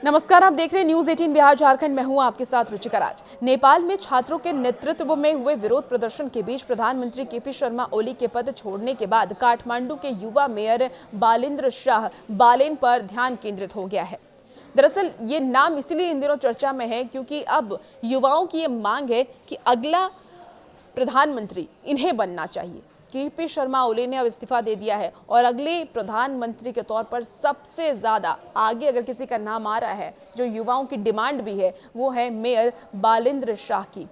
नमस्कार, आप देख रहे हैं न्यूज 18 बिहार झारखंड। मैं हूं आपके साथ रुचिका राज। नेपाल में छात्रों के नेतृत्व में हुए विरोध प्रदर्शन के बीच प्रधानमंत्री केपी शर्मा ओली के पद छोड़ने के बाद काठमांडू के युवा मेयर बालेन्द्र शाह बालेन पर ध्यान केंद्रित हो गया है। दरअसल ये नाम इसलिए इन दिनों चर्चा में है क्योंकि अब युवाओं की ये मांग है कि अगला प्रधानमंत्री इन्हें बनना चाहिए। केपी शर्मा ओली ने अब इस्तीफा दे दिया है और अगले प्रधानमंत्री के तौर पर सबसे ज्यादा आगे अगर किसी का नाम आ रहा है, जो युवाओं की डिमांड भी है, वो है मेयर बालेन्द्र शाह की,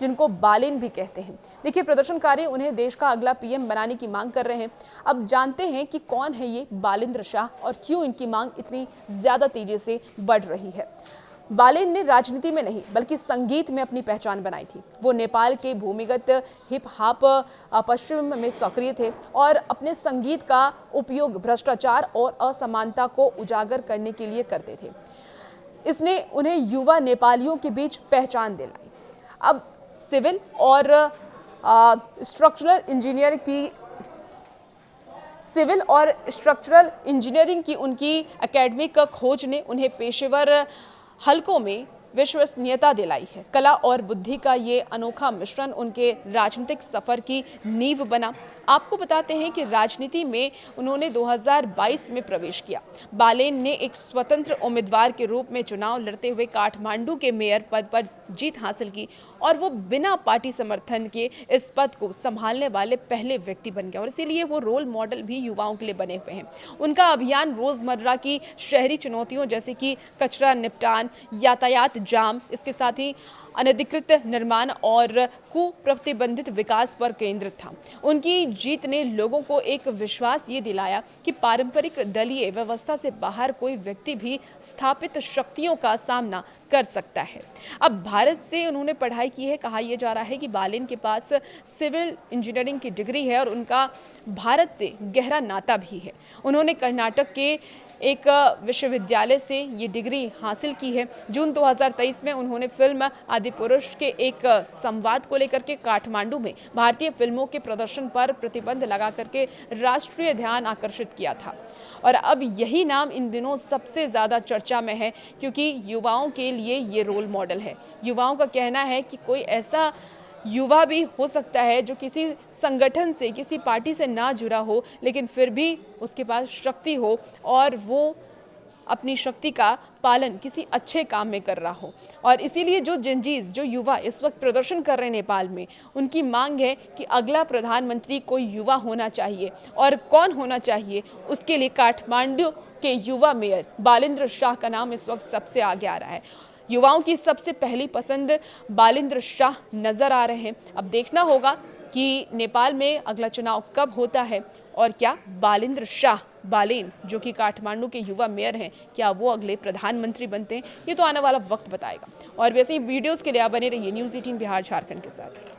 जिनको बालेन भी कहते हैं। देखिए, प्रदर्शनकारी उन्हें देश का अगला पीएम बनाने की मांग कर रहे हैं। अब जानते हैं कि कौन है ये बालेन्द्र शाह और क्यों इनकी मांग इतनी ज्यादा तेजी से बढ़ रही है। बालेन ने राजनीति में नहीं बल्कि संगीत में अपनी पहचान बनाई थी। वो नेपाल के भूमिगत हिप हॉप पश्चिम में सक्रिय थे और अपने संगीत का उपयोग भ्रष्टाचार और असमानता को उजागर करने के लिए करते थे। इसने उन्हें युवा नेपालियों के बीच पहचान दिलाई। अब सिविल और स्ट्रक्चरल इंजीनियरिंग की उनकी एकेडमिक खोज ने उन्हें पेशेवर हलकों में विश्वसनीयता दिलाई है। कला और बुद्धि का ये अनोखा मिश्रण उनके राजनीतिक सफर की नींव बना। आपको बताते हैं कि राजनीति में उन्होंने 2022 में प्रवेश किया। बालेन ने एक स्वतंत्र उम्मीदवार के रूप में चुनाव लड़ते हुए काठमांडू के मेयर पद पर जीत हासिल की और वो बिना पार्टी समर्थन के इस पद को संभालने वाले पहले व्यक्ति बन गए और इसीलिए वो रोल मॉडल भी युवाओं के लिए बने हुए हैं। उनका अभियान रोजमर्रा की शहरी चुनौतियों जैसे कि कचरा निपटान, यातायात जाम, इसके साथ ही अनधिकृत निर्माण और कुप्रतिबंधित विकास पर केंद्रित था। उनकी जीत ने लोगों को एक विश्वास ये दिलाया कि पारंपरिक दलीय व्यवस्था से बाहर कोई व्यक्ति भी स्थापित शक्तियों का सामना कर सकता है। अब भारत से उन्होंने पढ़ाई की है। कहा यह जा रहा है कि बालेन के पास सिविल इंजीनियरिंग की डिग्री है और उनका भारत से गहरा नाता भी है। उन्होंने कर्नाटक के एक विश्वविद्यालय से ये डिग्री हासिल की है। जून 2023 में उन्होंने फिल्म आदिपुरुष के एक संवाद को लेकर के काठमांडू में भारतीय फिल्मों के प्रदर्शन पर प्रतिबंध लगा करके राष्ट्रीय ध्यान आकर्षित किया था और अब यही नाम इन दिनों सबसे ज़्यादा चर्चा में है क्योंकि युवाओं के लिए ये रोल मॉडल है। युवाओं का कहना है कि कोई ऐसा युवा भी हो सकता है जो किसी संगठन से, किसी पार्टी से ना जुड़ा हो, लेकिन फिर भी उसके पास शक्ति हो और वो अपनी शक्ति का पालन किसी अच्छे काम में कर रहा हो। और इसीलिए जो युवा इस वक्त प्रदर्शन कर रहे हैं नेपाल में, उनकी मांग है कि अगला प्रधानमंत्री कोई युवा होना चाहिए और कौन होना चाहिए, उसके लिए काठमांडू के युवा मेयर बालेन्द्र शाह का नाम इस वक्त सबसे आगे आ रहा है। युवाओं की सबसे पहली पसंद बालेन्द्र शाह नजर आ रहे हैं। अब देखना होगा कि नेपाल में अगला चुनाव कब होता है और क्या बालेन्द्र शाह बालेन, जो कि काठमांडू के युवा मेयर हैं, क्या वो अगले प्रधानमंत्री बनते हैं, ये तो आने वाला वक्त बताएगा। और वैसे ही वीडियोस के लिए आप बने रहिए न्यूज़ 18 बिहार झारखंड के साथ।